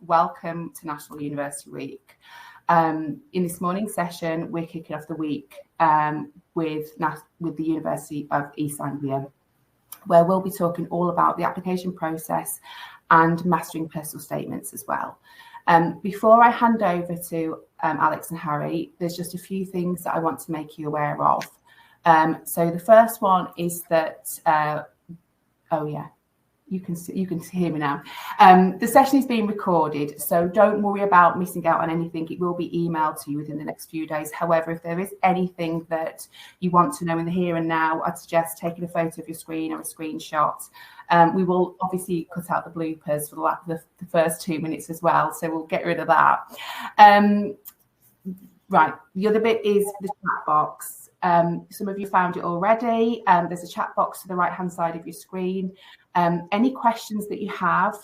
welcome to National University Week. In this morning's session, we're kicking off the week with the University of East Anglia, where we'll be talking all about the application process and mastering personal statements as well. Before I hand over to Alex and Harry, there's just a few things that I want to make you aware of. So the first one is that, you can hear me now. The session is being recorded, so don't worry about missing out on anything. It will be emailed to you within the next few days. However, if there is anything that you want to know in the here and now, I'd suggest taking a photo of your screen or a screenshot. We will obviously cut out the bloopers for the first 2 minutes as well, so we'll get rid of that. Right, the other bit is the chat box. Some of you found it already. There's a chat box to the right-hand side of your screen. Any questions that you have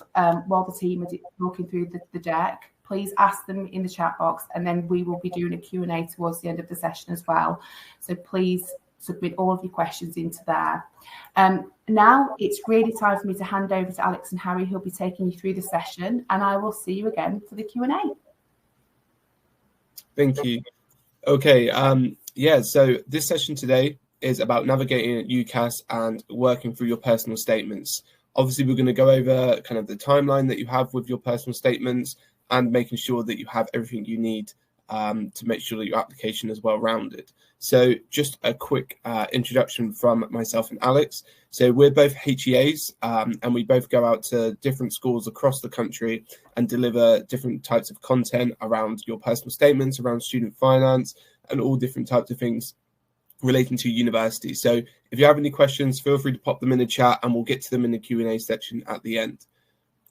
while the team are walking through the deck, please ask them in the chat box, and then we will be doing a Q&A towards the end of the session as well. So please submit all of your questions into there. Now it's really time for me to hand over to Alex and Harry, who'll be taking you through the session, and I will see you again for the Q&A. Thank you. Okay, so this session today is about navigating at UCAS and working through your personal statements. Obviously, we're going to go over kind of the timeline that you have with your personal statements and making sure that you have everything you need to make sure that your application is well-rounded. So just a quick introduction from myself and Alex. So we're both HEAs and we both go out to different schools across the country and deliver different types of content around your personal statements, around student finance, and all different types of things relating to university. So if you have any questions, feel free to pop them in the chat and we'll get to them in the Q&A section at the end.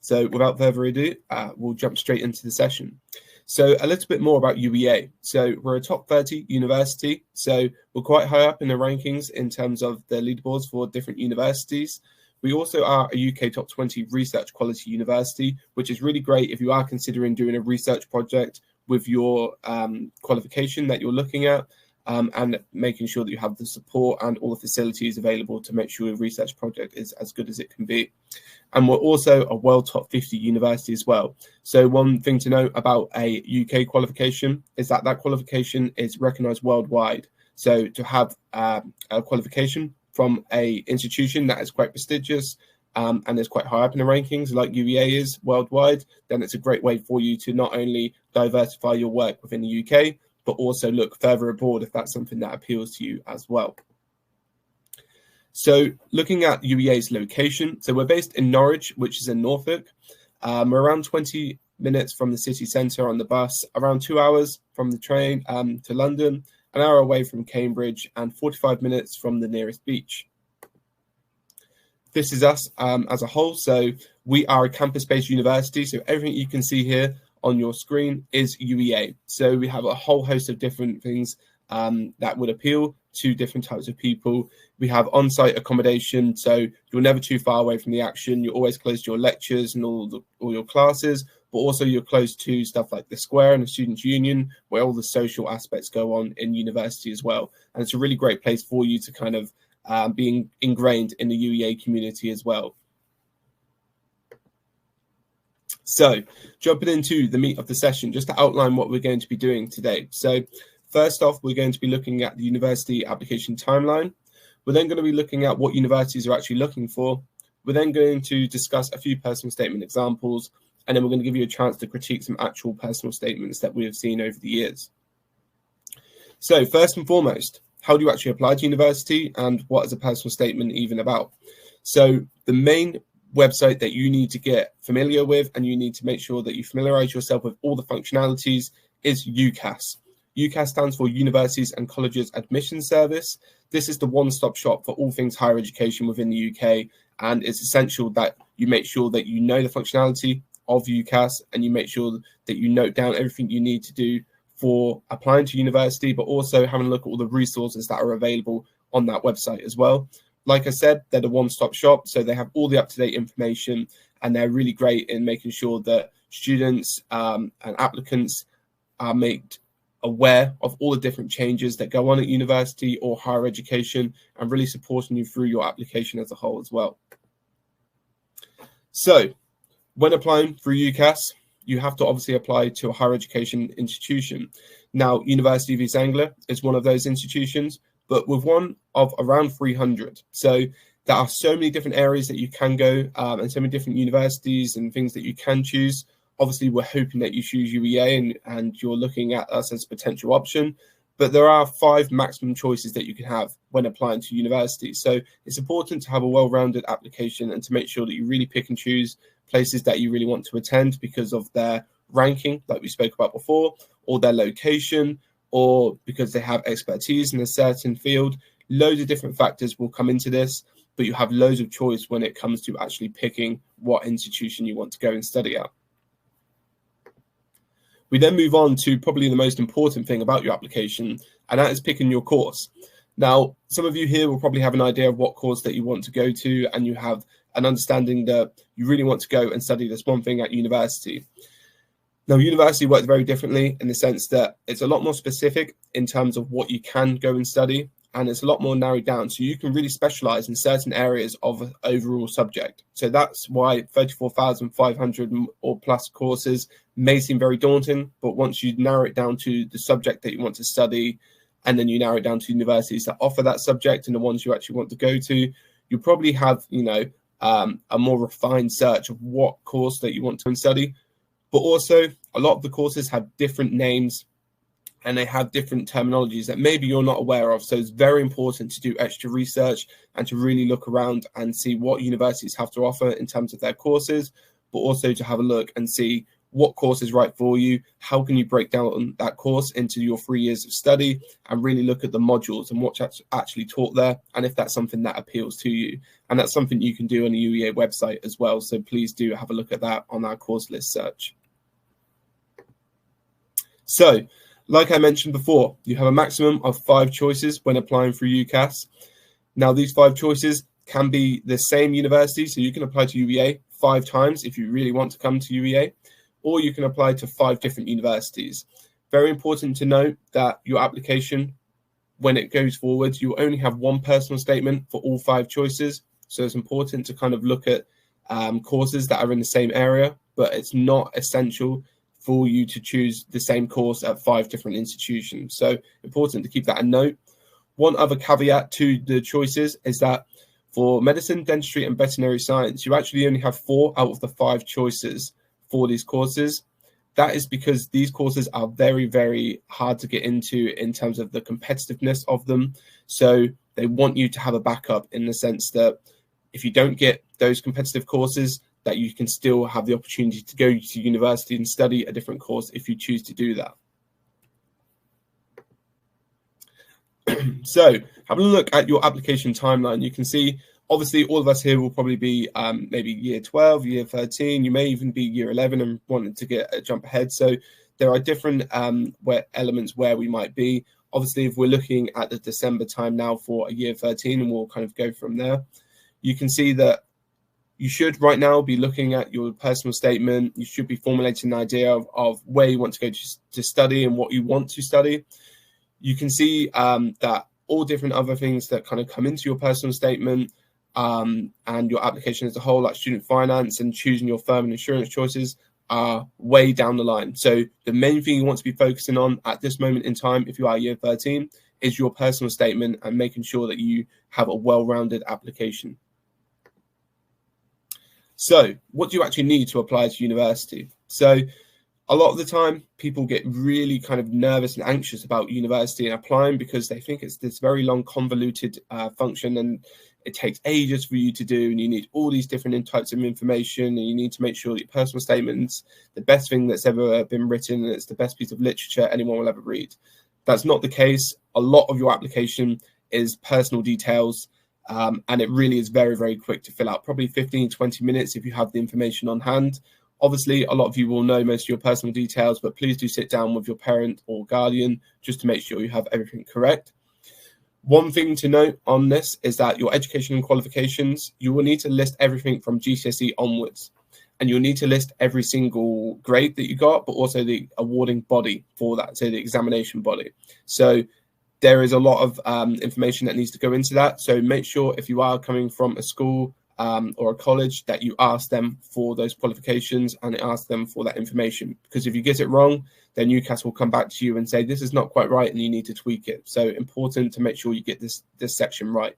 So without further ado, we'll jump straight into the session. So a little bit more about UEA. So we're a top 30 university. So we're quite high up in the rankings in terms of the leaderboards for different universities. We also are a UK top 20 research quality university, which is really great if you are considering doing a research project with your qualification that you're looking at. And making sure that you have the support and all the facilities available to make sure your research project is as good as it can be. And we're also a world top 50 university as well. So one thing to note about a UK qualification is that that qualification is recognised worldwide. So to have a qualification from a institution that is quite prestigious and is quite high up in the rankings like UEA is worldwide, then it's a great way for you to not only diversify your work within the UK, but also look further abroad if that's something that appeals to you as well. So looking at UEA's location, so we're based in Norwich, which is in Norfolk. We're around 20 minutes from the city centre on the bus, around 2 hours from the train to London, an hour away from Cambridge, and 45 minutes from the nearest beach. This is us as a whole. So we are a campus-based university. So everything you can see here on your screen is UEA. So we have a whole host of different things that would appeal to different types of people. We have on-site accommodation, so you're never too far away from the action. You're always close to your lectures and all your classes, but also you're close to stuff like the Square and the Students' Union, where all the social aspects go on in university as well. And it's a really great place for you to kind of be ingrained in the UEA community as well. So jumping into the meat of the session, just to outline what we're going to be doing today. So first off, we're going to be looking at the university application timeline. We're then going to be looking at what universities are actually looking for. We're then going to discuss a few personal statement examples, and then we're going to give you a chance to critique some actual personal statements that we have seen over the years. So first and foremost, how do you actually apply to university, and what is a personal statement even about? So the main website that you need to get familiar with, and you need to make sure that you familiarize yourself with all the functionalities, is UCAS. UCAS stands for Universities and Colleges Admission Service. This is the one-stop shop for all things higher education within the UK, and it's essential that you make sure that you know the functionality of UCAS and you make sure that you note down everything you need to do for applying to university, but also having a look at all the resources that are available on that website as well. Like I said, they're the one-stop shop, so they have all the up-to-date information, and they're really great in making sure that students and applicants are made aware of all the different changes that go on at university or higher education, and really supporting you through your application as a whole as well. So when applying through UCAS, you have to obviously apply to a higher education institution. Now, University of East Anglia is one of those institutions, but with one of around 300. So there are so many different areas that you can go, and so many different universities and things that you can choose. Obviously, we're hoping that you choose UEA and you're looking at us as a potential option. But there are 5 maximum choices that you can have when applying to university. So it's important to have a well-rounded application and to make sure that you really pick and choose places that you really want to attend because of their ranking, like we spoke about before, or their location, or because they have expertise in a certain field. Loads of different factors will come into this, but you have loads of choice when it comes to actually picking what institution you want to go and study at. We then move on to probably the most important thing about your application, and that is picking your course. Now, some of you here will probably have an idea of what course that you want to go to, and you have an understanding that you really want to go and study this one thing at university. Now, university works very differently in the sense that it's a lot more specific in terms of what you can go and study, and it's a lot more narrowed down. So you can really specialize in certain areas of an overall subject. So that's why 34,500 or plus courses may seem very daunting, but once you narrow it down to the subject that you want to study, and then you narrow it down to universities that offer that subject and the ones you actually want to go to, you probably have, a more refined search of what course that you want to study. But also, a lot of the courses have different names and they have different terminologies that maybe you're not aware of. So it's very important to do extra research and to really look around and see what universities have to offer in terms of their courses, but also to have a look and see what course is right for you. How can you break down that course into your 3 years of study and really look at the modules and what's actually taught there, and if that's something that appeals to you. And that's something you can do on the UEA website as well. So please do have a look at that on our course list search. So, like I mentioned before, you have a maximum of 5 choices when applying for UCAS. Now, these 5 choices can be the same university, so you can apply to UEA 5 times if you really want to come to UEA, or you can apply to 5 different universities. Very important to note that your application, when it goes forward, you only have one personal statement for all 5 choices. So it's important to kind of look at courses that are in the same area, but it's not essential for you to choose the same course at 5 different institutions. So important to keep that in note. One other caveat to the choices is that for medicine, dentistry, and veterinary science, you actually only have 4 out of the 5 choices for these courses. That is because these courses are very, very hard to get into in terms of the competitiveness of them. So they want you to have a backup in the sense that if you don't get those competitive courses, that you can still have the opportunity to go to university and study a different course if you choose to do that. So having a look at your application timeline, you can see, obviously, all of us here will probably be maybe year 12, year 13. You may even be year 11 and wanting to get a jump ahead. So there are different elements where we might be. Obviously, if we're looking at the December time now for a year 13, and we'll kind of go from there, you can see that you should right now be looking at your personal statement. You should be formulating an idea of where you want to go to study and what you want to study. You can see that all different other things that kind of come into your personal statement and your application as a whole, like student finance and choosing your firm and insurance choices, are way down the line. So the main thing you want to be focusing on at this moment in time, if you are year 13, is your personal statement and making sure that you have a well-rounded application. So what do you actually need to apply to university? So a lot of the time, people get really kind of nervous and anxious about university and applying because they think it's this very long, convoluted function, and it takes ages for you to do, and you need all these different types of information, and you need to make sure that your personal statement's the best thing that's ever been written, and it's the best piece of literature anyone will ever read. That's not the case. A lot of your application is personal details, and it really is very, very quick to fill out, probably 15, 20 minutes if you have the information on hand. Obviously, a lot of you will know most of your personal details, but please do sit down with your parent or guardian just to make sure you have everything correct. One thing to note on this is that your education and qualifications, you will need to list everything from GCSE onwards, and you'll need to list every single grade that you got, but also the awarding body for that, so the examination body. So there is a lot of information that needs to go into that. So make sure if you are coming from a school or a college, that you ask them for those qualifications and ask them for that information. Because if you get it wrong, then UCAS will come back to you and say, this is not quite right and you need to tweak it. So important to make sure you get this section right.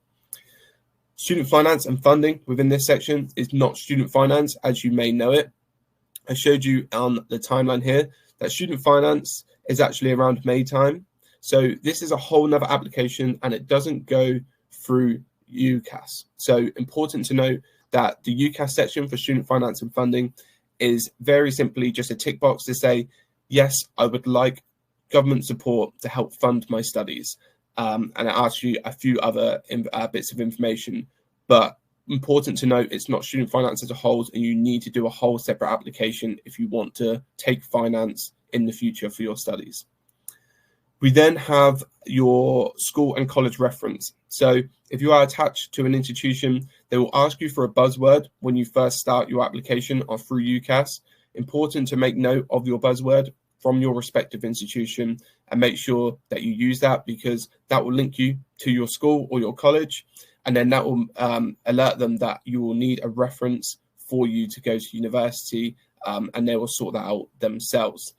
Student finance and funding within this section is not student finance as you may know it. I showed you on the timeline here that student finance is actually around May time. So this is a whole nother application and it doesn't go through UCAS. So important to note that the UCAS section for student finance and funding is very simply just a tick box to say, yes, I would like government support to help fund my studies. And it asks you a few other bits of information, but important to note, it's not student finance as a whole, and you need to do a whole separate application if you want to take finance in the future for your studies. We then have your school and college reference. So if you are attached to an institution, they will ask you for a buzzword when you first start your application or through UCAS. Important to make note of your buzzword from your respective institution and make sure that you use that, because that will link you to your school or your college. And then that will alert them that you will need a reference for you to go to university, and they will sort that out themselves.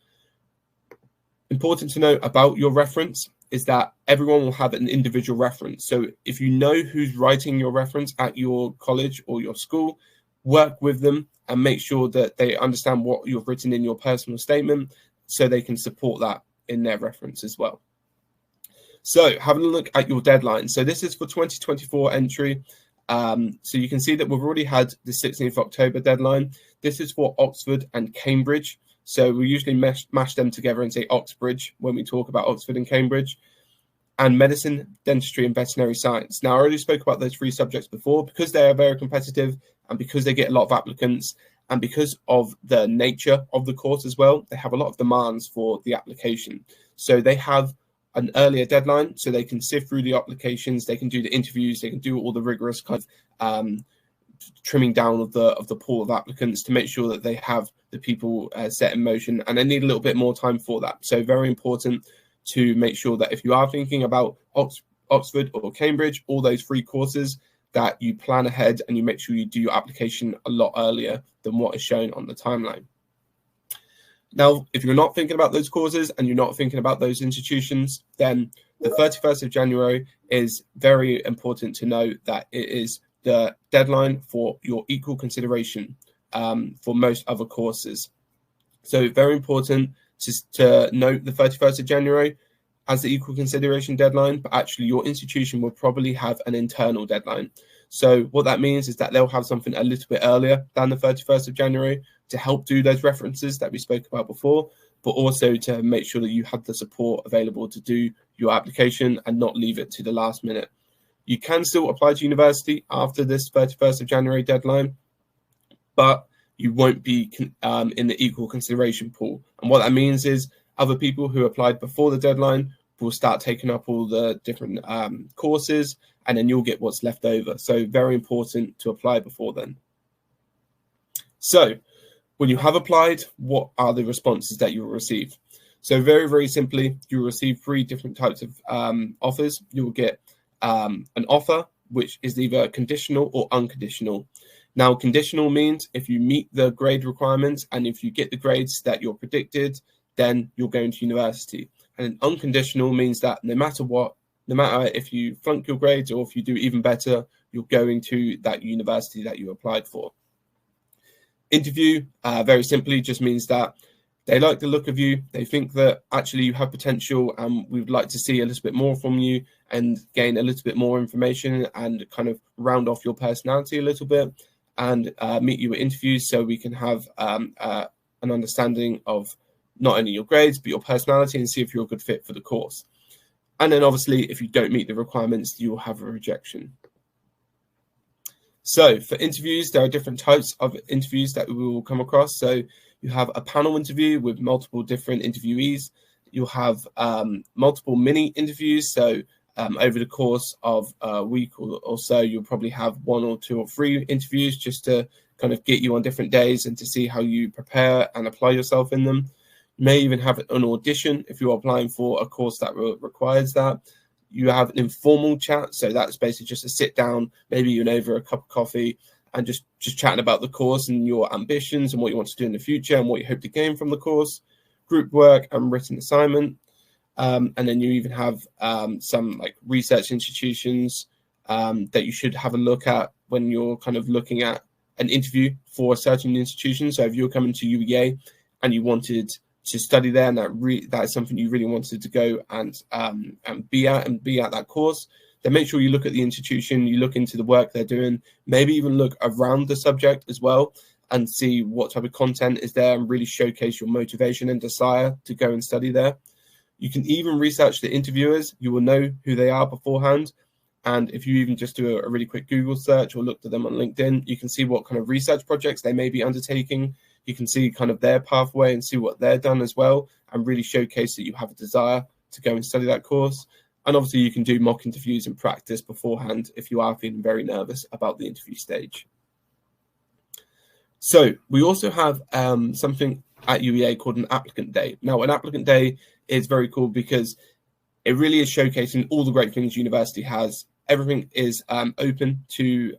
Important to note about your reference is that everyone will have an individual reference. So if you know who's writing your reference at your college or your school, work with them and make sure that they understand what you've written in your personal statement so they can support that in their reference as well. So having a look at your deadline. So this is for 2024 entry. So you can see that we've already had the 16th October deadline. This is for Oxford and Cambridge. So we usually mash them together and say Oxbridge when we talk about Oxford and Cambridge. And medicine, dentistry, and veterinary science. Now, I already spoke about those three subjects before. Because they are very competitive and because they get a lot of applicants and because of the nature of the course as well, they have a lot of demands for the application. So they have an earlier deadline so they can sift through the applications, they can do the interviews, they can do all the rigorous kind of trimming down of the pool of applicants to make sure that they have the people set in motion, and they need a little bit more time for that. So very important to make sure that if you are thinking about Oxford or Cambridge, all those free courses, that you plan ahead and you make sure you do your application a lot earlier than what is shown on the timeline. Now, if you're not thinking about those courses and you're not thinking about those institutions, then the 31st of January is very important to know that it is the deadline for your equal consideration for most other courses. So very important to note the 31st of January as the equal consideration deadline, but actually your institution will probably have an internal deadline. So what that means is that they'll have something a little bit earlier than the 31st of January to help do those references that we spoke about before, but also to make sure that you have the support available to do your application and not leave it to the last minute. You can still apply to university after this 31st of January deadline, but you won't be in the equal consideration pool. And what that means is other people who applied before the deadline will start taking up all the different courses, and then you'll get what's left over. So very important to apply before then. So when you have applied, what are the responses that you will receive? So very, very simply, you will receive three different types of offers. You will get an offer, which is either conditional or unconditional. Now, conditional means if you meet the grade requirements and if you get the grades that you're predicted, then you're going to university. And unconditional means that no matter what, no matter if you flunk your grades or if you do even better, you're going to that university that you applied for. Interview, very simply, just means that they like the look of you. They think that actually you have potential and we would like to see a little bit more from you and gain a little bit more information and kind of round off your personality a little bit and meet you at interviews so we can have an understanding of not only your grades, but your personality and see if you're a good fit for the course. And then obviously, if you don't meet the requirements, you will have a rejection. So for interviews, there are different types of interviews that we will come across. So you have a panel interview with multiple different interviewees. You'll have multiple mini interviews. So over the course of a week or so, you'll probably have 1 or 2 or 3 interviews just to kind of get you on different days and to see how you prepare and apply yourself in them. You may even have an audition if you're applying for a course that requires that. You have an informal chat. So that's basically just a sit down, maybe even over a cup of coffee, and just chatting about the course and your ambitions and what you want to do in the future and what you hope to gain from the course, group work and written assignment. And then you even have some like research institutions that you should have a look at when you're kind of looking at an interview for a certain institution. So if you're coming to UEA and you wanted to study there, and that is something you really wanted to go and be at that course, then make sure you look at the institution, you look into the work they're doing, maybe even look around the subject as well and see what type of content is there and really showcase your motivation and desire to go and study there. You can even research the interviewers. You will know who they are beforehand. And if you even just do a really quick Google search or look at them on LinkedIn, you can see what kind of research projects they may be undertaking. You can see kind of their pathway and see what they're done as well, and really showcase that you have a desire to go and study that course. And obviously you can do mock interviews and practice beforehand if you are feeling very nervous about the interview stage. So we also have something at UEA called an applicant day. Now, an applicant day is very cool because it really is showcasing all the great things university has. Everything is open to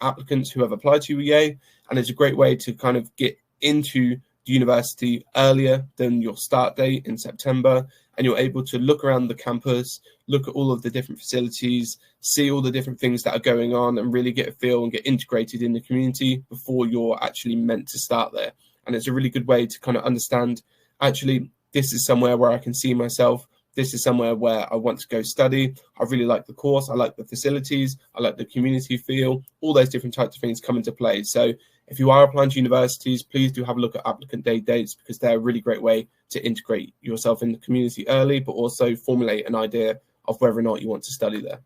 applicants who have applied to UEA, and it's a great way to kind of get into the university earlier than your start date in September, and you're able to look around the campus, look at all of the different facilities, see all the different things that are going on, and really get a feel and get integrated in the community before you're actually meant to start there. And it's a really good way to kind of understand, actually, this is somewhere where I can see myself. This is somewhere where I want to go study. I really like the course. I like the facilities. I like the community feel. All those different types of things come into play. So if you are applying to universities, please do have a look at applicant day dates, because they're a really great way to integrate yourself in the community early, but also formulate an idea of whether or not you want to study there.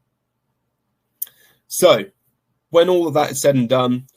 So when all of that is said and done,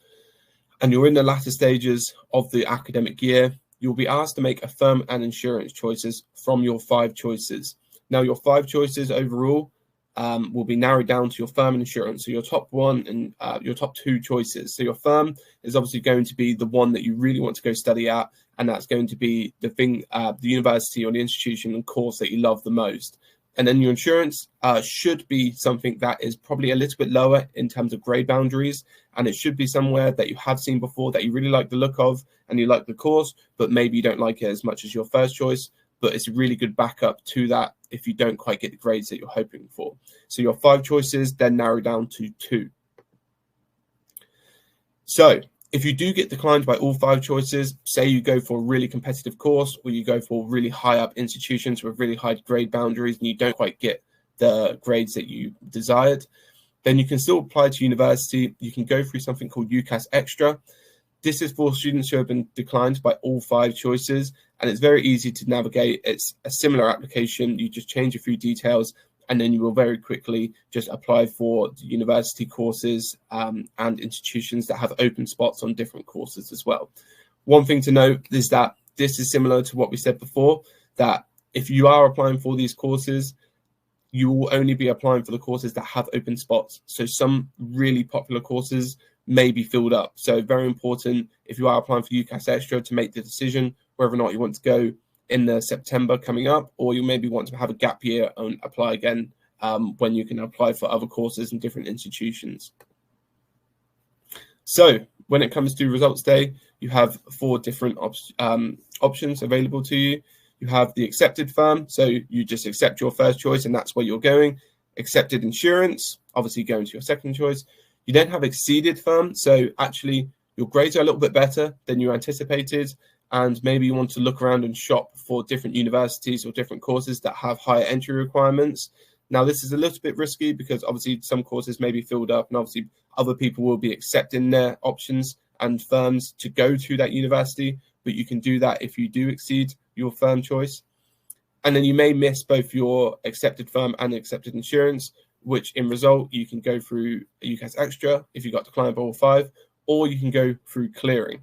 and you're in the latter stages of the academic year, you'll be asked to make a firm and insurance choices from your 5 choices. Now, your 5 choices overall will be narrowed down to your firm and insurance. So your top 1 and your top 2 choices. So your firm is obviously going to be the one that you really want to go study at, and that's going to be the thing, the university or the institution and course that you love the most. And then your insurance should be something that is probably a little bit lower in terms of grade boundaries, and it should be somewhere that you have seen before, that you really like the look of and you like the course, but maybe you don't like it as much as your first choice. But it's a really good backup to that if you don't quite get the grades that you're hoping for. So your 5 choices then narrow down to 2. So if you do get declined by all 5 choices, say you go for a really competitive course, or you go for really high up institutions with really high grade boundaries, and you don't quite get the grades that you desired, then you can still apply to university. You can go through something called UCAS Extra. This is for students who have been declined by all 5 choices, and it's very easy to navigate. It's a similar application. You just change a few details, and then you will very quickly just apply for the university courses and institutions that have open spots on different courses as well. One thing to note is that this is similar to what we said before, that if you are applying for these courses, you will only be applying for the courses that have open spots. So some really popular courses may be filled up. So very important, if you are applying for UCAS Extra, to make the decision whether or not you want to go in the September coming up, or you maybe want to have a gap year and apply again when you can apply for other courses in different institutions. So when it comes to results day, you have 4 different options available to you. You have the accepted firm, so you just accept your first choice and that's where you're going. Accepted insurance, obviously going to your second choice. You then have exceeded firm, so actually your grades are a little bit better than you anticipated, and maybe you want to look around and shop for different universities or different courses that have higher entry requirements. Now, this is a little bit risky because obviously some courses may be filled up, and obviously other people will be accepting their options and firms to go to that university, but you can do that if you do exceed your firm choice. And then you may miss both your accepted firm and accepted insurance, which in result, you can go through UCAS Extra if you got declined by all 5, or you can go through clearing.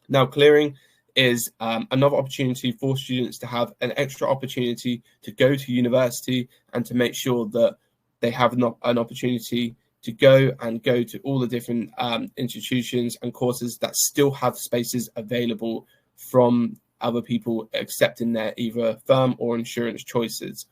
Now, clearing is another opportunity for students to have an extra opportunity to go to university and to make sure that they have an opportunity to go to all the different institutions and courses that still have spaces available from other people accepting their either firm or insurance choices.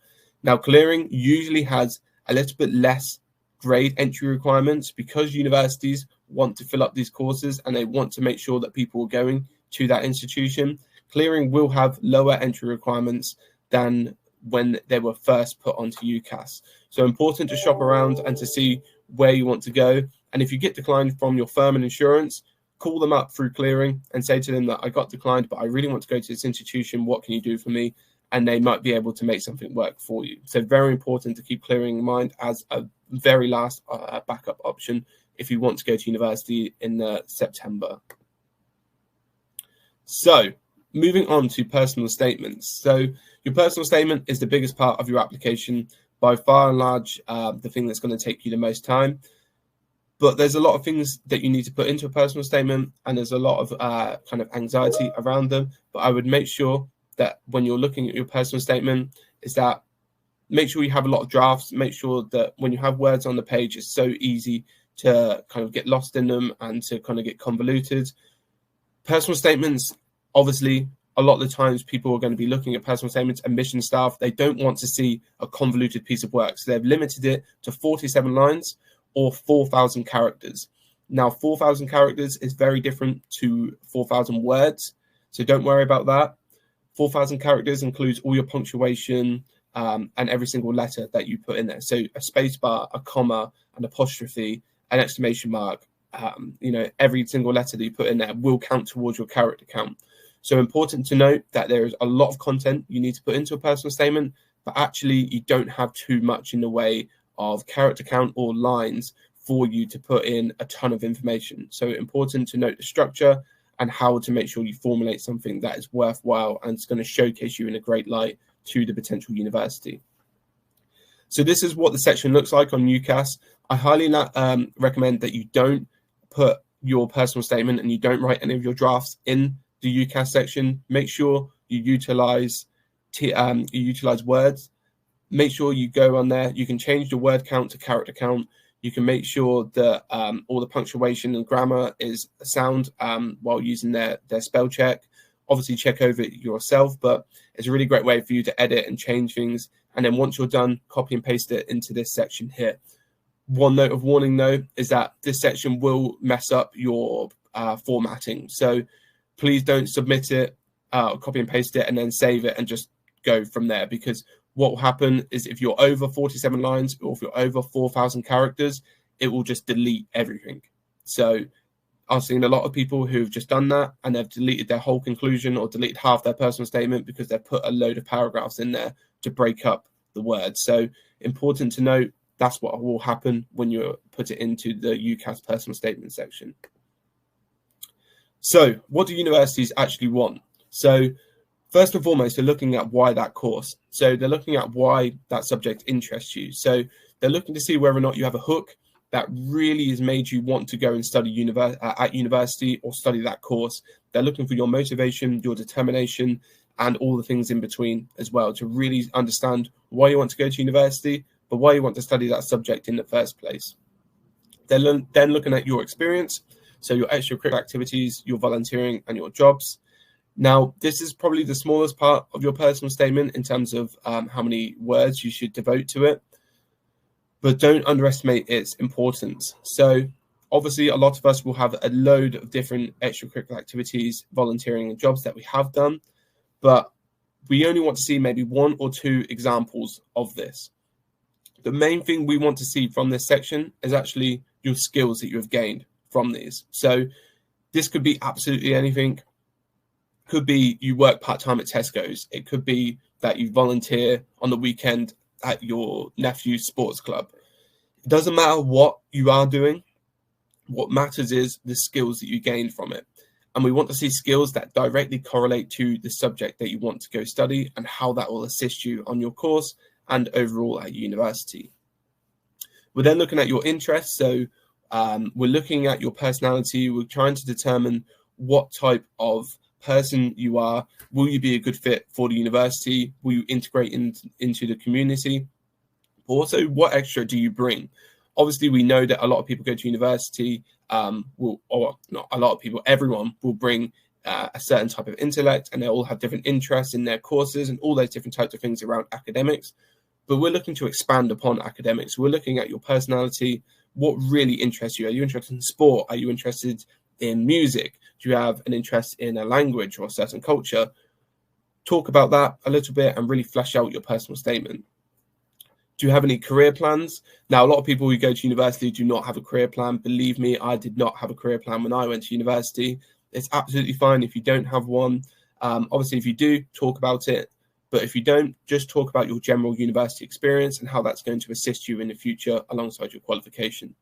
Now, clearing usually has a little bit less grade entry requirements because universities want to fill up these courses and they want to make sure that people are going to that institution, clearing will have lower entry requirements than when they were first put onto UCAS. So important to shop around and to see where you want to go. And if you get declined from your firm and insurance, call them up through clearing and say to them that I got declined, but I really want to go to this institution. What can you do for me? And they might be able to make something work for you. So very important to keep clearing in mind as a very last backup option if you want to go to university in September. So moving on to personal statements. So your personal statement is the biggest part of your application, by far and large, the thing that's going to take you the most time. But there's a lot of things that you need to put into a personal statement, and there's a lot of kind of anxiety around them. But I would make sure that when you're looking at your personal statement is that make sure you have a lot of drafts, make sure that when you have words on the page, it's so easy to kind of get lost in them and to kind of get convoluted. Personal statements, obviously, a lot of the times people are going to be looking at personal statements, admission staff, they don't want to see a convoluted piece of work. So they've limited it to 47 lines or 4,000 characters. Now, 4,000 characters is very different to 4,000 words. So don't worry about that. 4,000 characters includes all your punctuation and every single letter that you put in there. So a space bar, a comma, an apostrophe, an exclamation mark, every single letter that you put in there will count towards your character count. So important to note that there is a lot of content you need to put into a personal statement, but actually you don't have too much in the way of character count or lines for you to put in a ton of information. So important to note the structure and how to make sure you formulate something that is worthwhile and it's going to showcase you in a great light to the potential university. So this is what the section looks like on UCAS. I highly recommend that you don't put your personal statement and you don't write any of your drafts in the UCAS section. Make sure you utilize words. Make sure you go on there. You can change the word count to character count. You can make sure that all the punctuation and grammar is sound while using their spell check. Obviously, check over it yourself, but it's a really great way for you to edit and change things. And then once you're done, copy and paste it into this section here. One note of warning, though, is that this section will mess up your formatting. So please don't submit it, copy and paste it, and then save it and just go from there. Because what will happen is if you're over 47 lines or if you're over 4,000 characters, it will just delete everything. So I've seen a lot of people who've just done that and they've deleted their whole conclusion or deleted half their personal statement because they've put a load of paragraphs in there to break up the words. So important to note, that's what will happen when you put it into the UCAS personal statement section. So what do universities actually want? So first and foremost, they're looking at why that course. So they're looking at why that subject interests you. So they're looking to see whether or not you have a hook that really has made you want to go and study at university or study that course. They're looking for your motivation, your determination, and all the things in between as well to really understand why you want to go to university, but why you want to study that subject in the first place. They're then looking at your experience, so your extracurricular activities, your volunteering, and your jobs. Now, this is probably the smallest part of your personal statement in terms of how many words you should devote to it, but don't underestimate its importance. So obviously, a lot of us will have a load of different extracurricular activities, volunteering, and jobs that we have done, but we only want to see maybe one or two examples of this. The main thing we want to see from this section is actually your skills that you have gained from these. So this could be absolutely anything. Could be you work part-time at Tesco's. It could be that you volunteer on the weekend at your nephew's sports club. It doesn't matter what you are doing. What matters is the skills that you gain from it. And we want to see skills that directly correlate to the subject that you want to go study and how that will assist you on your course and overall at university. We're then looking at your interests. So we're looking at your personality. We're trying to determine what type of person you are. Will you be a good fit for the university? Will you integrate into the community? But also, what extra do you bring? Obviously, we know that a lot of people go to university, everyone will bring a certain type of intellect, and they all have different interests in their courses and all those different types of things around academics. But we're looking to expand upon academics. We're looking at your personality. what really interests you. Are you interested in sport? Are you interested in music? Do you have an interest in a language or a certain culture? Talk about that a little bit and really flesh out your personal statement. Do you have any career plans? Now, a lot of people who go to university do not have a career plan. Believe me, I did not have a career plan when I went to university. It's absolutely fine if you don't have one. Obviously, if you do, talk about it. But if you don't, just talk about your general university experience and how that's going to assist you in the future alongside your qualification.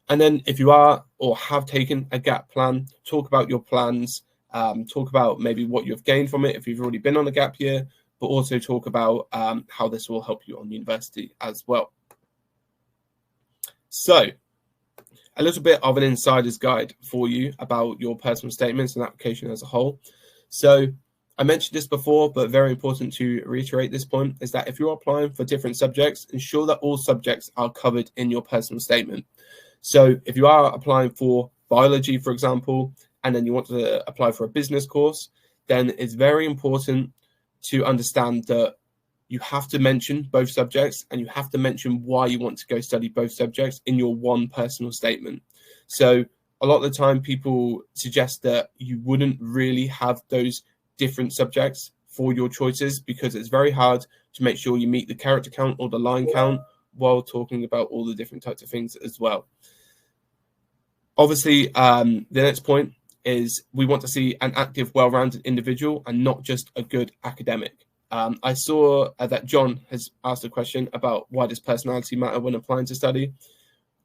And then if you are or have taken a gap plan, talk about your plans, talk about maybe what you've gained from it if you've already been on a gap year, but also talk about how this will help you on university as well. So a little bit of an insider's guide for you about your personal statements and application as a whole. So I mentioned this before, but very important to reiterate this point, is that if you're applying for different subjects, ensure that all subjects are covered in your personal statement. So if you are applying for biology, for example, and then you want to apply for a business course, then it's very important to understand that you have to mention both subjects and you have to mention why you want to go study both subjects in your one personal statement. So a lot of the time people suggest that you wouldn't really have those different subjects for your choices because it's very hard to make sure you meet the character count or the line count while talking about all the different types of things as well. Obviously, the next point is we want to see an active, well-rounded individual and not just a good academic. I saw that John has asked a question about why does personality matter when applying to study.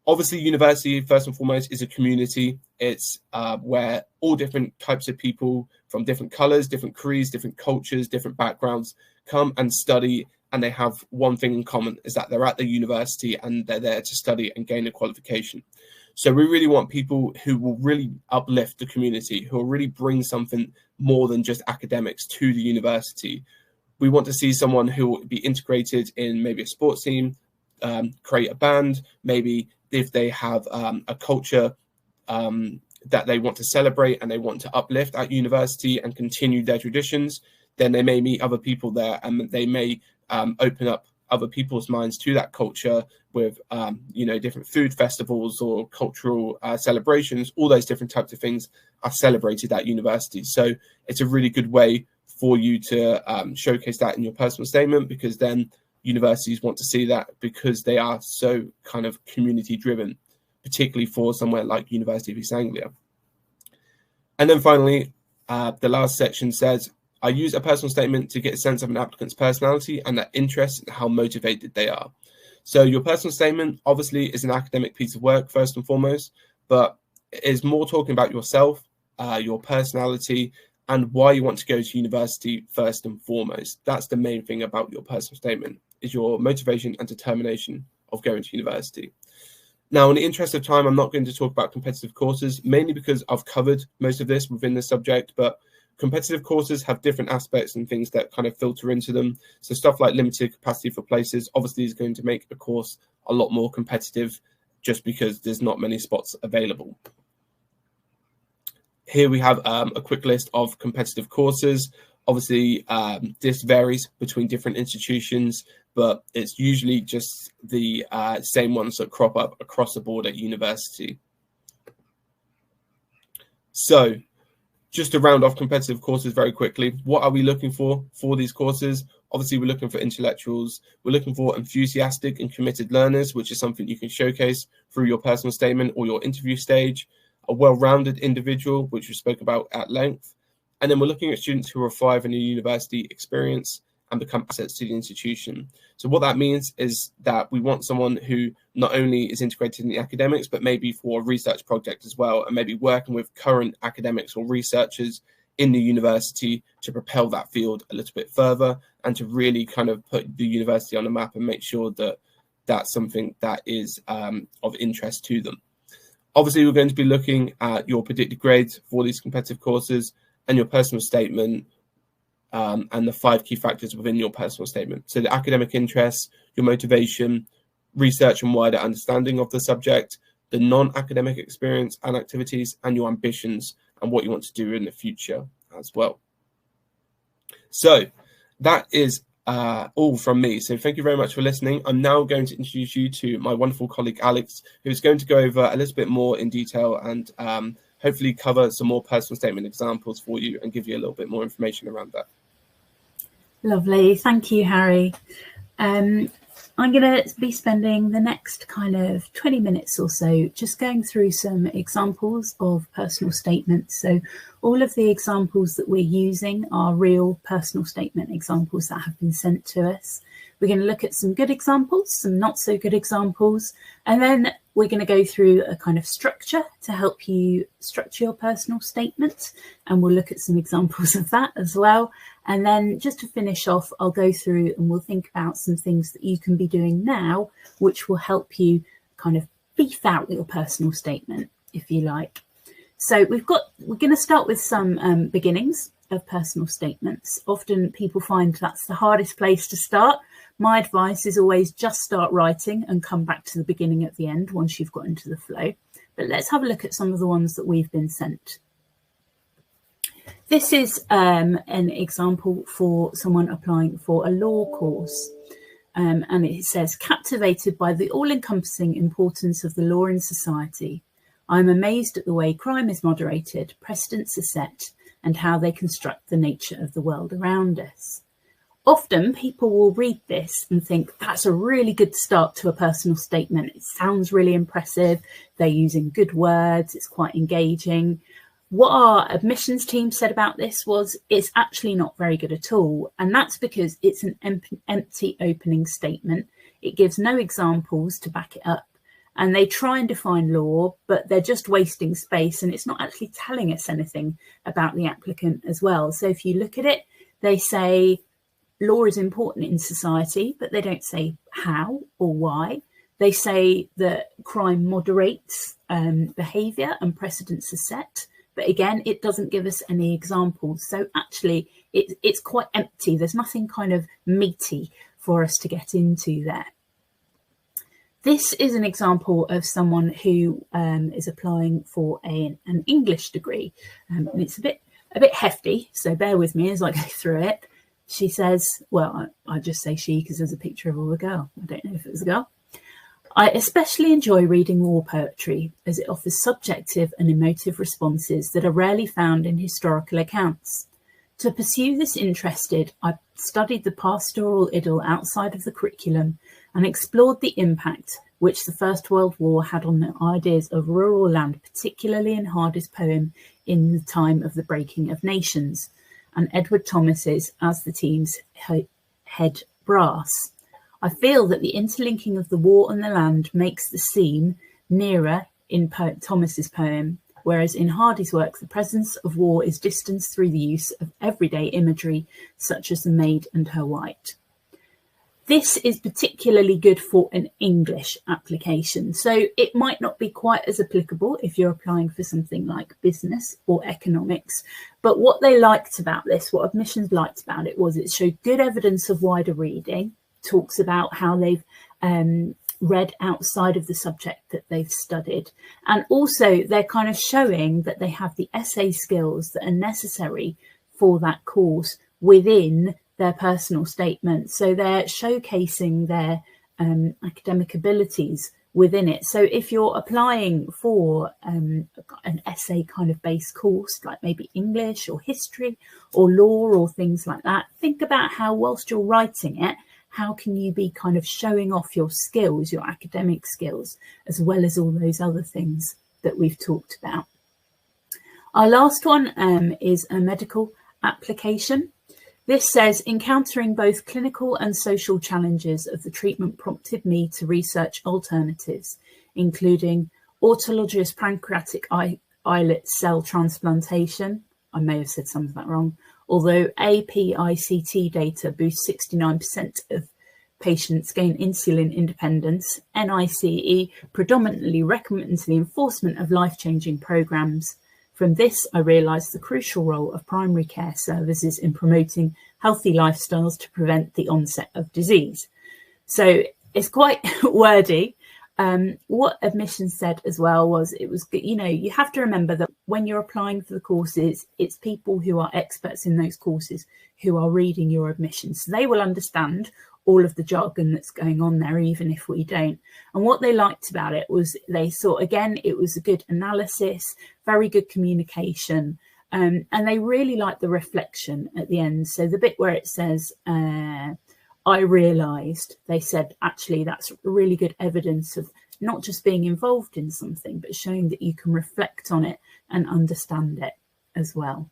Obviously, university, first and foremost, is a community. It's where all different types of people from different colors, different creeds, different cultures, different backgrounds come and study, and they have one thing in common, is that they're at the university and they're there to study and gain a qualification. So we really want people who will really uplift the community, who will really bring something more than just academics to the university. We want to see someone who will be integrated in maybe a sports team, create a band, maybe if they have a culture that they want to celebrate and they want to uplift at university and continue their traditions, then they may meet other people there and they may open up other people's minds to that culture with, different food festivals or cultural celebrations. All those different types of things are celebrated at university. So it's a really good way for you to showcase that in your personal statement, because then universities want to see that because they are so kind of community driven, particularly for somewhere like University of East Anglia. And then finally, the last section says, I use a personal statement to get a sense of an applicant's personality and their interests and how motivated they are. So your personal statement obviously is an academic piece of work first and foremost, but it is more talking about yourself, your personality, and why you want to go to university first and foremost. That's the main thing about your personal statement, is your motivation and determination of going to university. Now, in the interest of time, I'm not going to talk about competitive courses, mainly because I've covered most of this within this subject, but competitive courses have different aspects and things that kind of filter into them. So stuff like limited capacity for places obviously is going to make a course a lot more competitive just because there's not many spots available. Here we have a quick list of competitive courses. Obviously, this varies between different institutions, but it's usually just the same ones that crop up across the board at university. So just to round off competitive courses very quickly, what are we looking for these courses? Obviously, we're looking for intellectuals. We're looking for enthusiastic and committed learners, which is something you can showcase through your personal statement or your interview stage. A well-rounded individual, which we spoke about at length. And then we're looking at students who will thrive in a university experience and become assets to the institution. So what that means is that we want someone who not only is integrated in the academics, but maybe for a research project as well, and maybe working with current academics or researchers in the university to propel that field a little bit further and to really kind of put the university on the map and make sure that that's something that is of interest to them. Obviously, we're going to be looking at your predicted grades for these competitive courses and your personal statement and the 5 key factors within your personal statement. So the academic interests, your motivation, research and wider understanding of the subject, the non-academic experience and activities, and your ambitions and what you want to do in the future as well. So that is all from me. So thank you very much for listening. I'm now going to introduce you to my wonderful colleague, Alex, who's going to go over a little bit more in detail and hopefully cover some more personal statement examples for you and give you a little bit more information around that. Lovely. Thank you, Harry. I'm going to be spending the next kind of 20 minutes or so just going through some examples of personal statements. So all of the examples that we're using are real personal statement examples that have been sent to us. We're going to look at some good examples, some not so good examples, and then we're going to go through a kind of structure to help you structure your personal statement, and we'll look at some examples of that as well. And then just to finish off, I'll go through and we'll think about some things that you can be doing now, which will help you kind of beef out your personal statement, if you like. So we're going to start with some beginnings of personal statements. Often people find that's the hardest place to start. My advice is always just start writing and come back to the beginning at the end once you've got into the flow. But let's have a look at some of the ones that we've been sent. This is an example for someone applying for a law course. And it says, captivated by the all-encompassing importance of the law in society, I'm amazed at the way crime is moderated, precedents are set, and how they construct the nature of the world around us. Often people will read this and think that's a really good start to a personal statement. It sounds really impressive. They're using good words. It's quite engaging. What our admissions team said about this was it's actually not very good at all. And that's because it's an empty opening statement. It gives no examples to back it up. And they try and define law, but they're just wasting space. And it's not actually telling us anything about the applicant as well. So if you look at it, they say law is important in society, but they don't say how or why. They say that crime moderates behaviour and precedents are set. But again, it doesn't give us any examples. So actually, it's quite empty. There's nothing kind of meaty for us to get into there. This is an example of someone who is applying for an English degree. And it's a bit hefty, so bear with me as I go through it. She says, well, I just say she because there's a picture of a girl. I don't know if it was a girl. I especially enjoy reading war poetry as it offers subjective and emotive responses that are rarely found in historical accounts. To pursue this interest, I studied the pastoral idyll outside of the curriculum and explored the impact which the First World War had on the ideas of rural land, particularly in Hardy's poem In the Time of the Breaking of Nations, and Edward Thomas's As the Team's Head Brass. I feel that the interlinking of the war and the land makes the scene nearer in Thomas's poem, whereas in Hardy's work, the presence of war is distanced through the use of everyday imagery, such as the maid and her white. This is particularly good for an English application, so it might not be quite as applicable if you're applying for something like business or economics. But what they liked about this, what admissions liked about it, was it showed good evidence of wider reading, talks about how they've read outside of the subject that they've studied. And also they're kind of showing that they have the essay skills that are necessary for that course within their personal statement. So they're showcasing their academic abilities within it. So if you're applying for an essay kind of based course, like maybe English or history or law or things like that, think about how whilst you're writing it, how can you be kind of showing off your skills, your academic skills, as well as all those other things that we've talked about. Our last one is a medical application. This says, encountering both clinical and social challenges of the treatment prompted me to research alternatives, including autologous pancreatic islet cell transplantation. I may have said some of that wrong. Although APICT data boosts 69% of patients gain insulin independence, NICE predominantly recommends the enforcement of life-changing programs. From this, I realised the crucial role of primary care services in promoting healthy lifestyles to prevent the onset of disease. So it's quite wordy. What admissions said as well was, it was, you know, you have to remember that when you're applying for the courses, it's people who are experts in those courses who are reading your admissions. So they will understand all of the jargon that's going on there, even if we don't. And what they liked about it was they saw, again, it was a good analysis, very good communication, and they really liked the reflection at the end. So the bit where it says, I realised, they said, actually, that's really good evidence of not just being involved in something, but showing that you can reflect on it and understand it as well.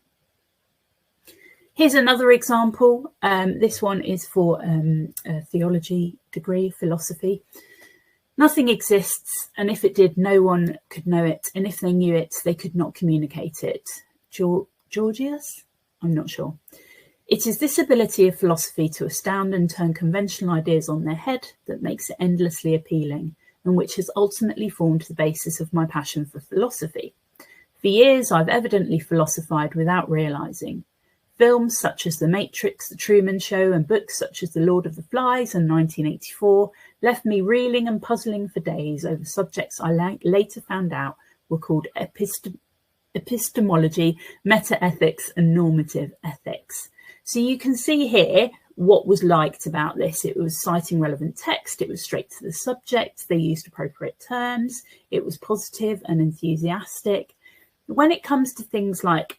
Here's another example. This one is for a theology degree, philosophy. Nothing exists, and if it did, no one could know it. And if they knew it, they could not communicate it. Georgius? I'm not sure. It is this ability of philosophy to astound and turn conventional ideas on their head that makes it endlessly appealing, and which has ultimately formed the basis of my passion for philosophy. For years, I've evidently philosophized without realizing. Films such as The Matrix, The Truman Show, and books such as The Lord of the Flies and 1984 left me reeling and puzzling for days over subjects I later found out were called epistemology, metaethics, and normative ethics. So you can see here what was liked about this. It was citing relevant text, it was straight to the subject, they used appropriate terms, it was positive and enthusiastic. When it comes to things like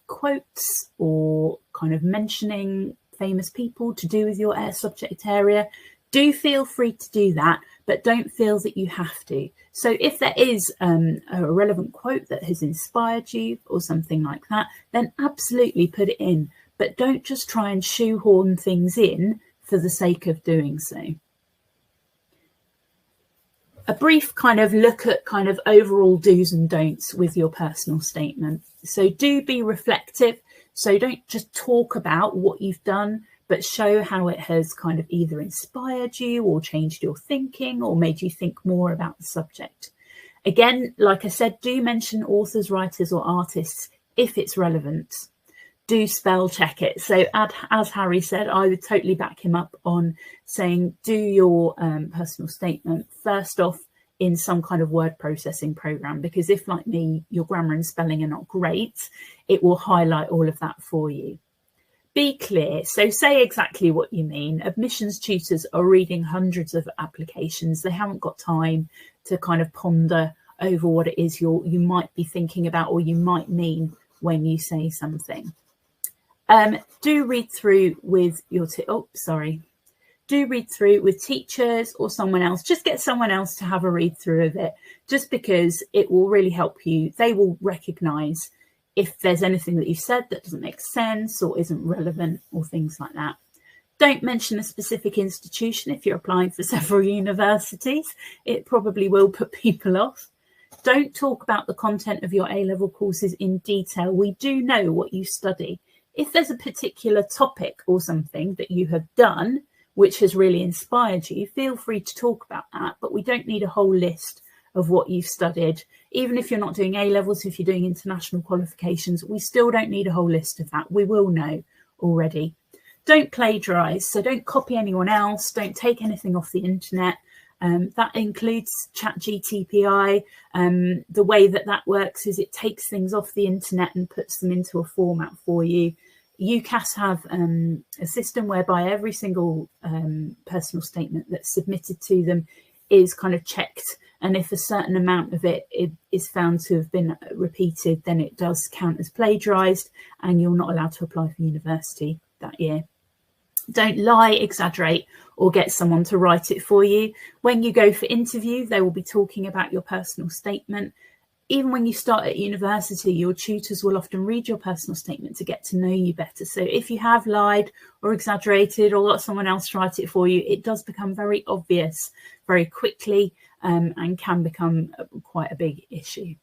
quotes or kind of mentioning famous people to do with your subject area, do feel free to do that, but don't feel that you have to. So if there is a relevant quote that has inspired you or something like that, then absolutely put it in, but don't just try and shoehorn things in for the sake of doing so. A brief kind of look at kind of overall do's and don'ts with your personal statement. So do be reflective. So don't just talk about what you've done, but show how it has kind of either inspired you or changed your thinking or made you think more about the subject. Again, like I said, do mention authors, writers or artists if it's relevant. Do spell check it. So as Harry said, I would totally back him up on saying do your personal statement first off in some kind of word processing program, because if, like me, your grammar and spelling are not great, it will highlight all of that for you. Be clear. So say exactly what you mean. Admissions tutors are reading hundreds of applications. They haven't got time to kind of ponder over what it is you might be thinking about or you might mean when you say something. Do read through with your do read through with teachers or someone else. Just get someone else to have a read through of it, just because it will really help you. They will recognise if there's anything that you've said that doesn't make sense or isn't relevant or things like that. Don't mention a specific institution if you're applying for several universities. It probably will put people off. Don't talk about the content of your A-level courses in detail. We do know what you study. If there's a particular topic or something that you have done which has really inspired you, feel free to talk about that, but we don't need a whole list of what you've studied. Even if you're not doing A-levels, if you're doing international qualifications, we still don't need a whole list of that. We will know already. Don't plagiarise, so don't copy anyone else, don't take anything off the internet. That includes ChatGPT. The way that works is it takes things off the internet and puts them into a format for you. UCAS have a system whereby every single personal statement that's submitted to them is kind of checked, and if a certain amount of it is found to have been repeated, then it does count as plagiarised and you're not allowed to apply for university that year. Don't lie, exaggerate, or get someone to write it for you. When you go for interview, they will be talking about your personal statement. Even when you start at university, your tutors will often read your personal statement to get to know you better. So if you have lied or exaggerated or got someone else to write it for you, it does become very obvious very quickly and can become quite a big issue.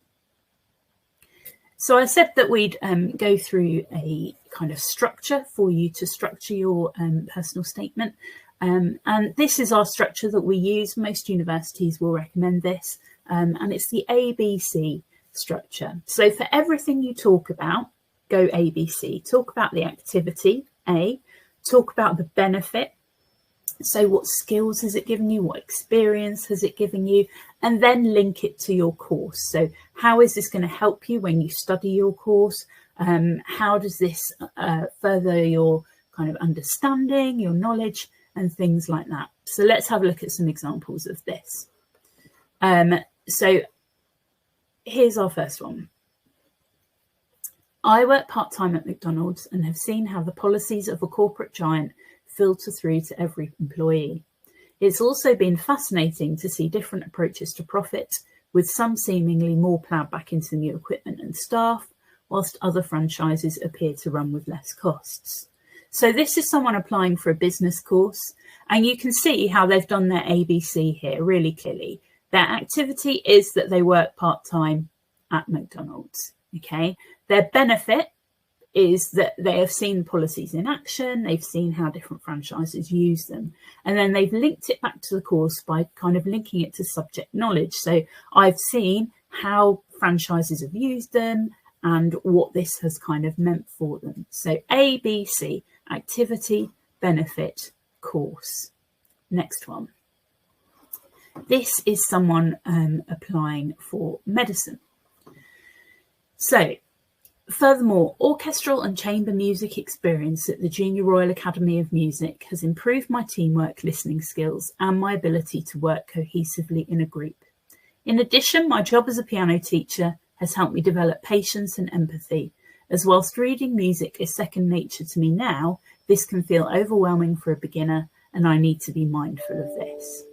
So I said that we'd go through a kind of structure for you to structure your personal statement. And this is our structure that we use. Most universities will recommend this. And it's the ABC structure. So for everything you talk about, go ABC. Talk about the activity, A. Talk about the benefit, So what skills has it given you? What experience has it given you? And then link it to your course. So how is this going to help you when you study your course? How does this further your kind of understanding, your knowledge, and things like that? So let's have a look at some examples of this. So here's our first one. I work part-time at McDonald's and have seen how the policies of a corporate giant filter through to every employee. It's also been fascinating to see different approaches to profit, with some seemingly more ploughed back into new equipment and staff, whilst other franchises appear to run with less costs. So this is someone applying for a business course, and you can see how they've done their ABC here really clearly. Their activity is that they work part-time at McDonald's, okay? Their benefit is that they have seen policies in action, they've seen how different franchises use them, and then they've linked it back to the course by kind of linking it to subject knowledge. So I've seen how franchises have used them and what this has kind of meant for them. So ABC, activity, benefit, course. Next one. This is someone applying for medicine. So, furthermore, orchestral and chamber music experience at the Junior Royal Academy of Music has improved my teamwork, listening skills, and my ability to work cohesively in a group. In addition, my job as a piano teacher has helped me develop patience and empathy, as whilst reading music is second nature to me now, this can feel overwhelming for a beginner, and I need to be mindful of this.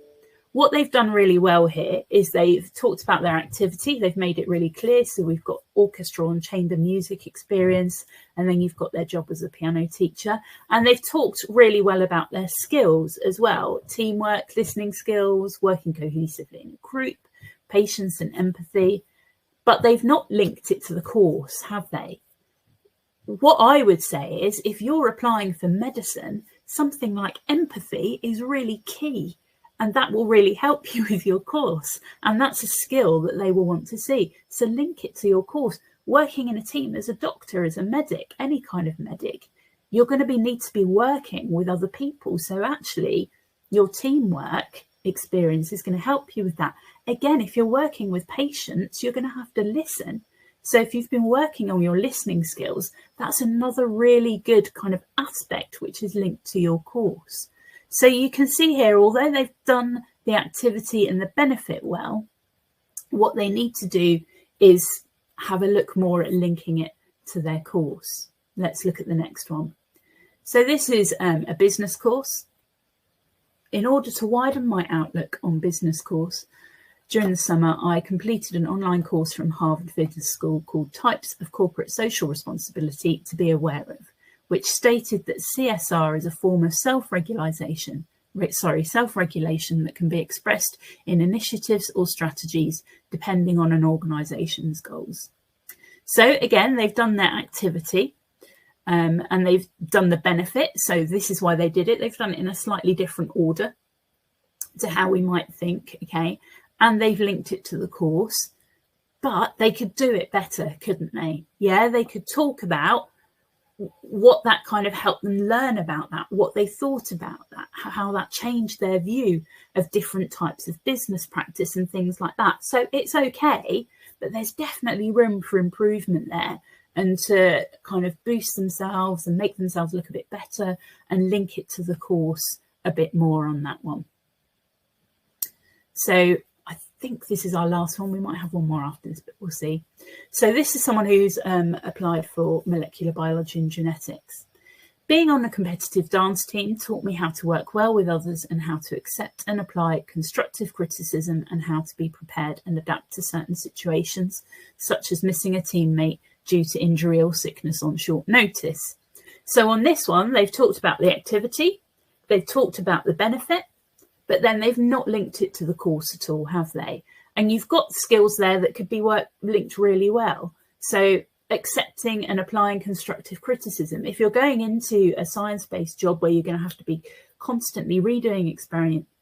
What they've done really well here is they've talked about their activity. They've made it really clear. So we've got orchestral and chamber music experience, and then you've got their job as a piano teacher. And they've talked really well about their skills as well. Teamwork, listening skills, working cohesively in a group, patience and empathy. But they've not linked it to the course, have they? What I would say is if you're applying for medicine, something like empathy is really key. And that will really help you with your course. And that's a skill that they will want to see. So link it to your course. Working in a team as a doctor, as a medic, any kind of medic, you're going to need to be working with other people. So actually, your teamwork experience is going to help you with that. Again, if you're working with patients, you're going to have to listen. So if you've been working on your listening skills, that's another really good kind of aspect which is linked to your course. So you can see here, although they've done the activity and the benefit well, what they need to do is have a look more at linking it to their course. Let's look at the next one. So this is a business course. In order to widen my outlook on business course, during the summer, I completed an online course from Harvard Business School called Types of Corporate Social Responsibility to be Aware of, which stated that CSR is a form of self-regulation that can be expressed in initiatives or strategies depending on an organisation's goals. So again, they've done their activity and they've done the benefit. So this is why they did it. They've done it in a slightly different order to how we might think, okay? And they've linked it to the course, but they could do it better, couldn't they? Yeah, they could talk about what that kind of helped them learn about that, what they thought about that, how that changed their view of different types of business practice and things like that. So it's okay, but there's definitely room for improvement there and to kind of boost themselves and make themselves look a bit better and link it to the course a bit more on that one. So I think this is our last one. We might have one more after this, but we'll see. So this is someone who's applied for molecular biology and genetics. Being on a competitive dance team taught me how to work well with others and how to accept and apply constructive criticism and how to be prepared and adapt to certain situations, such as missing a teammate due to injury or sickness on short notice. So on this one, they've talked about the activity, they've talked about the benefit, but then they've not linked it to the course at all, have they? And you've got skills there that could be linked really well. So accepting and applying constructive criticism. If you're going into a science-based job where you're going to have to be constantly redoing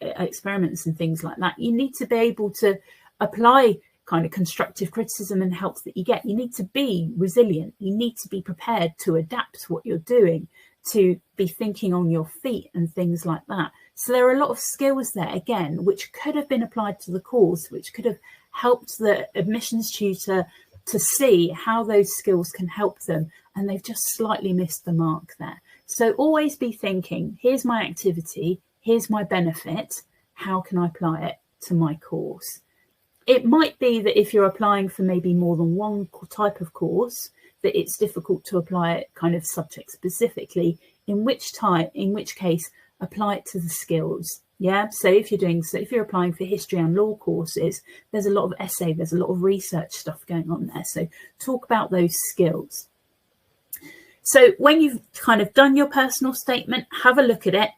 experiments and things like that, you need to be able to apply kind of constructive criticism and help that you get. You need to be resilient. You need to be prepared to adapt what you're doing, to be thinking on your feet and things like that. So there are a lot of skills there, again, which could have been applied to the course, which could have helped the admissions tutor to see how those skills can help them, and they've just slightly missed the mark there. So always be thinking, here's my activity, here's my benefit, how can I apply it to my course? It might be that if you're applying for maybe more than one type of course, that it's difficult to apply it kind of subject specifically, in which case apply it to the skills. Yeah, so if you're applying for history and law courses, there's a lot of essay, there's a lot of research stuff going on there. So talk about those skills. So when you've kind of done your personal statement, have a look at it,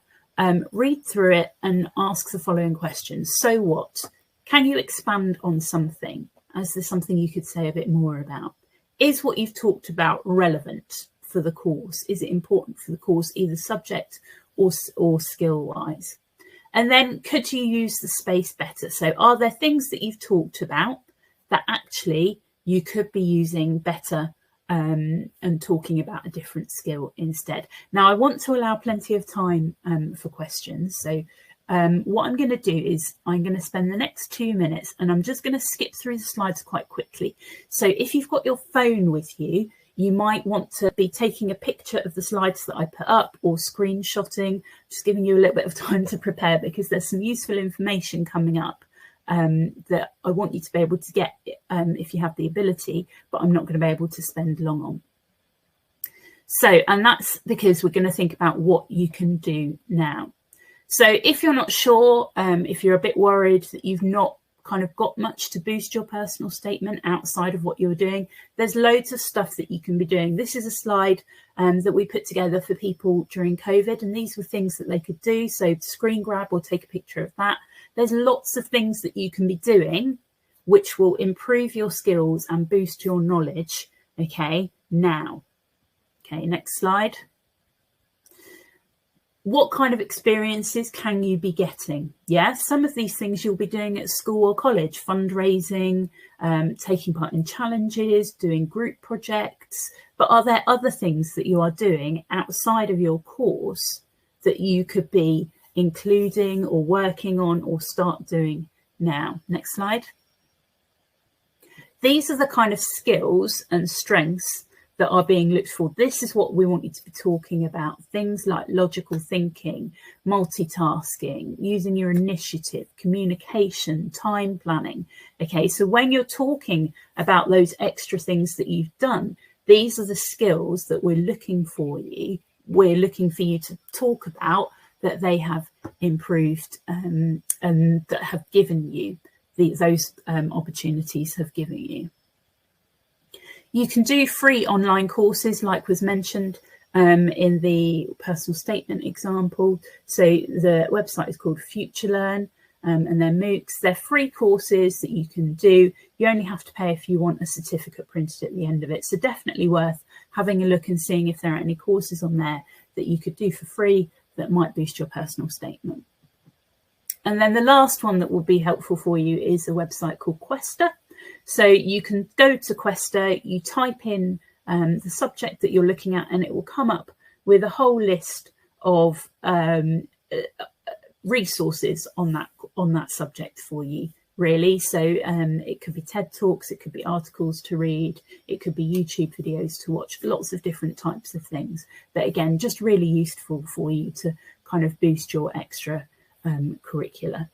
read through it and ask the following questions. So what? Can you expand on something? Is there something you could say a bit more about? Is what you've talked about relevant for the course? Is it important for the course, either subject or skill-wise? And then could you use the space better? So are there things that you've talked about that actually you could be using better and talking about a different skill instead? Now, I want to allow plenty of time for questions. So what I'm going to do is I'm going to spend the next 2 minutes and I'm just going to skip through the slides quite quickly. So if you've got your phone with you, you might want to be taking a picture of the slides that I put up or screenshotting, just giving you a little bit of time to prepare, because there's some useful information coming up that I want you to be able to get if you have the ability, but I'm not going to be able to spend long on. So, and that's because we're going to think about what you can do now. So if you're not sure, if you're a bit worried that you've not kind of got much to boost your personal statement outside of what you're doing, there's loads of stuff that you can be doing. This is a slide that we put together for people during COVID, and these were things that they could do. So screen grab or take a picture of that. There's lots of things that you can be doing which will improve your skills and boost your knowledge, okay, now. Okay, next slide. What kind of experiences can you be getting? Yeah, some of these things you'll be doing at school or college, fundraising, taking part in challenges, doing group projects. But are there other things that you are doing outside of your course that you could be including or working on or start doing now? Next slide. These are the kind of skills and strengths that are being looked for. This is what we want you to be talking about. Things like logical thinking, multitasking, using your initiative, communication, time planning. Okay, so when you're talking about those extra things that you've done, these are the skills that we're looking for you. We're looking for you to talk about that they have improved and that have given you those opportunities have given you. You can do free online courses, like was mentioned in the personal statement example. So the website is called FutureLearn, and they're MOOCs. They're free courses that you can do. You only have to pay if you want a certificate printed at the end of it. So definitely worth having a look and seeing if there are any courses on there that you could do for free that might boost your personal statement. And then the last one that will be helpful for you is a website called Questa. So you can go to Questa, you type in the subject that you're looking at, and it will come up with a whole list of resources on that subject for you, really. So it could be TED Talks, it could be articles to read, it could be YouTube videos to watch, lots of different types of things. But again, just really useful for you to kind of boost your extra curricula.